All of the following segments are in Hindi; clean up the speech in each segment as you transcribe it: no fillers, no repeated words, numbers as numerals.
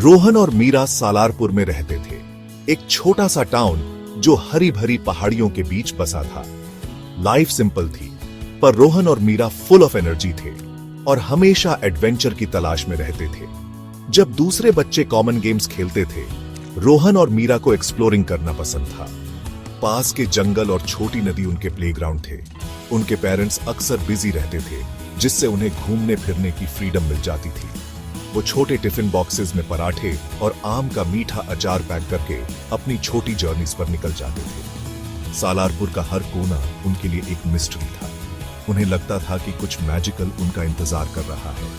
रोहन और मीरा सालारपुर में रहते थे, एक छोटा सा टाउन जो हरी भरी पहाड़ियों के बीच बसा था। लाइफ सिंपल थी, पर रोहन और मीरा फुल ऑफ एनर्जी थे और हमेशा एडवेंचर की तलाश में रहते थे। जब दूसरे बच्चे कॉमन गेम्स खेलते थे, रोहन और मीरा को एक्सप्लोरिंग करना पसंद था। पास के जंगल और छोटी नदी उनके प्लेग्राउंड थे। उनके पेरेंट्स अक्सर बिजी रहते थे, जिससे उन्हें घूमने फिरने की फ्रीडम मिल जाती थी। वो छोटे टिफिन बॉक्सेस में पराठे और आम का मीठा अचार पैक करके अपनी छोटी जर्नीज पर निकल जाते थे। सालारपुर का हर कोना उनके लिए एक मिस्ट्री था। उन्हें लगता था कि कुछ मैजिकल उनका इंतजार कर रहा है।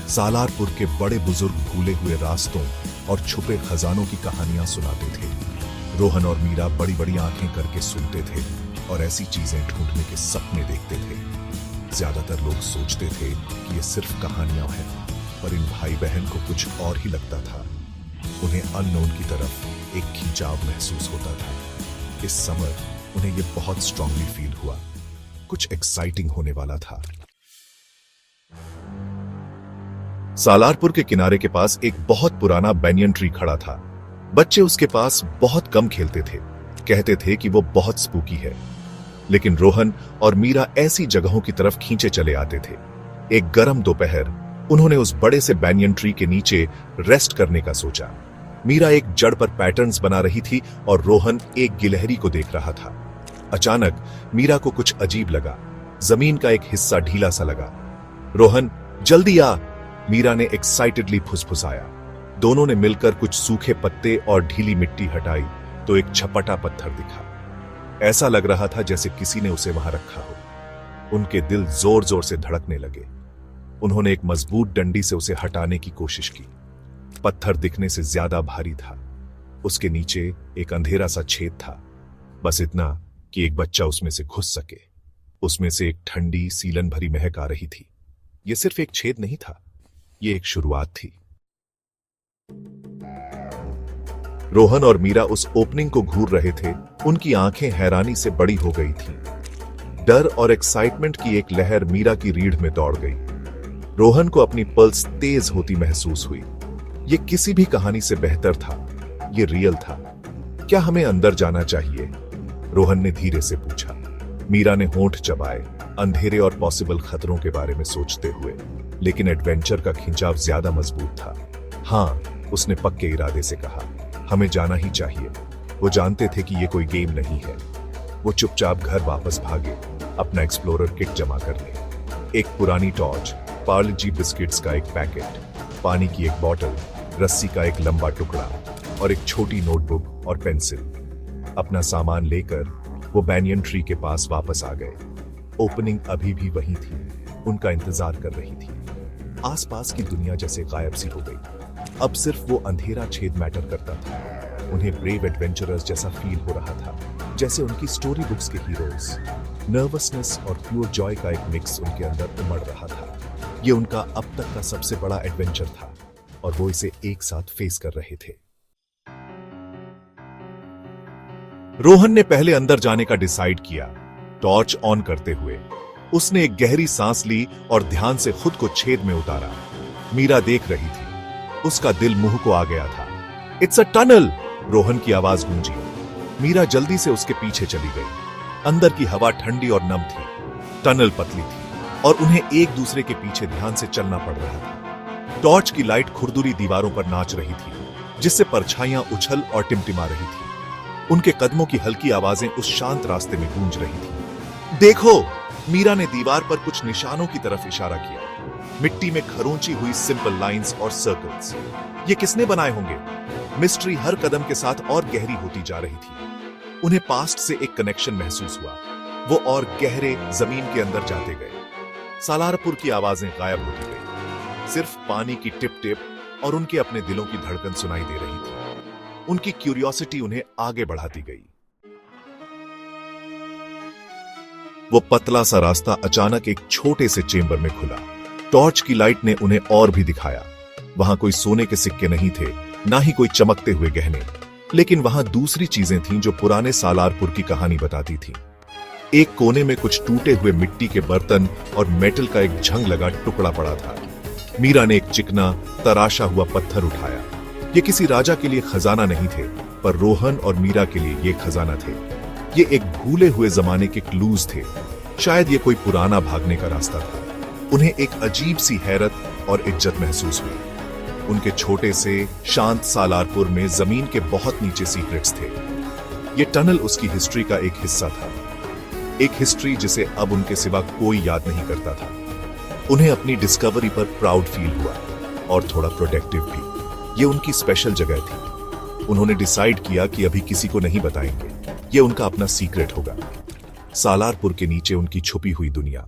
सालारपुर के बड़े बुजुर्ग भूले हुए रास्तों और छुपे खजानों की कहानियां सुनाते थे। रोहन और मीरा बड़ी बड़ी आंखें करके सुनते थे और ऐसी चीजें ढूंढने के सपने देखते थे। ज्यादातर लोग सोचते थे कि ये सिर्फ कहानियां हैं, पर इन भाई बहन को कुछ और ही लगता था। उन्हें अननोन की तरफ एक खिंचाव महसूस होता था। इस समर उन्हें यह बहुत स्ट्रांगली फील हुआ, कुछ एक्साइटिंग होने वाला था। सालारपुर के किनारे के पास एक बहुत पुराना बैनियन ट्री खड़ा था। बच्चे उसके पास बहुत कम खेलते थे, कहते थे कि वो बहुत स्पूकी है। लेकिन रोहन और मीरा ऐसी जगहों की तरफ खींचे चले आते थे। एक गर्म दोपहर उन्होंने उस बड़े से बैनियन ट्री के नीचे रेस्ट करने का सोचा। मीरा एक जड़ पर पैटर्न्स बना रही थी और रोहन एक गिलहरी को देख रहा था। अचानक मीरा को कुछ अजीब लगा। जमीन का एक हिस्सा ढीला सा लगा। रोहन, जल्दी आ, मीरा ने एक्साइटेडली फुसफुसाया। दोनों ने मिलकर कुछ सूखे पत्ते और ढीली मिट्टी हटाई तो एक छपटा पत्थर दिखा। ऐसा लग रहा था जैसे किसी ने उसे वहां रखा हो। उनके दिल जोर जोर से धड़कने लगे। उन्होंने एक मजबूत डंडी से उसे हटाने की कोशिश की। पत्थर दिखने से ज्यादा भारी था। उसके नीचे एक अंधेरा सा छेद था, बस इतना कि एक बच्चा उसमें से घुस सके। उसमें से एक ठंडी सीलन भरी महक आ रही थी। यह सिर्फ एक छेद नहीं था, यह एक शुरुआत थी। रोहन और मीरा उस ओपनिंग को घूर रहे थे। उनकी आंखें हैरानी से बड़ी हो गई थीं। डर और एक्साइटमेंट की एक लहर मीरा की रीढ़ में दौड़ गई। रोहन को अपनी पल्स तेज होती महसूस हुई। यह किसी भी कहानी से बेहतर था। यह रियल था। क्या हमें अंदर जाना चाहिए? रोहन ने धीरे से पूछा। मीरा ने होंठ चबाए, अंधेरे और पॉसिबल खतरों के बारे में सोचते हुए। लेकिन एडवेंचर का खिंचाव ज्यादा मजबूत था। हाँ, उसने पक्के इरादे से कहा, हमें जाना ही चाहिए। वो जानते थे कि यह कोई गेम नहीं है। वो चुपचाप घर वापस भागे, अपना एक्सप्लोरर किट जमा करने। एक पुरानी टॉर्च, पार्ले-जी बिस्किट्स का एक पैकेट, पानी की एक बोतल, रस्सी का एक लंबा टुकड़ा और एक छोटी नोटबुक और पेंसिल। अपना सामान लेकर वो बैनियन ट्री के पास वापस आ गए। ओपनिंग अभी भी वही थी, उनका इंतजार कर रही थी। आसपास की दुनिया जैसे गायब सी हो गई। अब सिर्फ वो अंधेरा छेद मैटर करता था। उन्हें ब्रेव एडवेंचरर्स जैसा फील हो रहा था, जैसे उनकी स्टोरी बुक्स के हीरोज। नर्वसनेस और प्योर जॉय का एक मिक्स उनके अंदर उमड़ रहा था। ये उनका अब तक का सबसे बड़ा एडवेंचर था और वो इसे एक साथ फेस कर रहे थे। रोहन ने पहले अंदर जाने का डिसाइड किया। टॉर्च ऑन करते हुए उसने एक गहरी सांस ली और ध्यान से खुद को छेद में उतारा। मीरा देख रही थी। उसका दिल मुंह को आ गया था। इट्स अ टनल, रोहन की आवाज गूंजी। मीरा जल्दी से उसके पीछे चली गई। अंदर की हवा ठंडी और नम थी। टनल पतली थी और उन्हें एक दूसरे के पीछे ध्यान से चलना पड़ रहा था। टॉर्च की लाइट खुरदुरी दीवारों पर नाच रही थी, जिससे परछाइयां उछल और टिमटिमा रही थी। उनके कदमों की हल्की आवाजें उस शांत रास्ते में गूंज रही थी। देखो, मीरा ने दीवार पर कुछ निशानों की तरफ इशारा किया। मिट्टी में खरोंची हुई सिंपल लाइंस और सर्कल्स। ये किसने बनाए होंगे? मिस्ट्री हर कदम के साथ और गहरी होती जा रही थी। उन्हें पास्ट से एक कनेक्शन महसूस हुआ। वो और गहरे जमीन के अंदर जाते गए। सालारपुर की आवाजें गायब होती गई। सिर्फ पानी की टिप टिप और उनके अपने दिलों की धड़कन सुनाई दे रही थी। उनकी क्यूरियोसिटी उन्हें आगे बढ़ाती गई। वो पतला सा रास्ता अचानक एक छोटे से चेंबर में खुला। टॉर्च की लाइट ने उन्हें और भी दिखाया। वहां कोई सोने के सिक्के नहीं थे, ना ही कोई चमकते हुए गहने, लेकिन वहां दूसरी चीजें थीं जो पुराने सालारपुर की कहानी बताती थीं। एक कोने में कुछ टूटे हुए मिट्टी के बर्तन और मेटल का एक झंग लगा टुकड़ा पड़ा था। मीरा ने एक चिकना तराशा हुआ पत्थर उठाया। ये किसी राजा के लिए खजाना नहीं थे, पर रोहन और मीरा के लिए ये खजाना थे। ये एक भूले हुए जमाने के क्लूज थे। शायद ये कोई पुराना भागने का रास्ता था। उन्हें एक अजीब सी हैरत और इज्जत महसूस हुई। उनके छोटे से शांत सालारपुर में जमीन के बहुत नीचे सीक्रेट्स थे। ये टनल उसकी हिस्ट्री का एक हिस्सा था, एक हिस्ट्री जिसे अब उनके सिवा कोई याद नहीं करता था। उन्हें अपनी डिस्कवरी पर प्राउड फील हुआ और थोड़ा प्रोटेक्टिव भी। ये उनकी स्पेशल जगह थी। उन्होंने डिसाइड किया कि अभी किसी को नहीं बताएंगे, ये उनका अपना सीक्रेट होगा। सालारपुर के नीचे उनकी छुपी हुई दुनिया।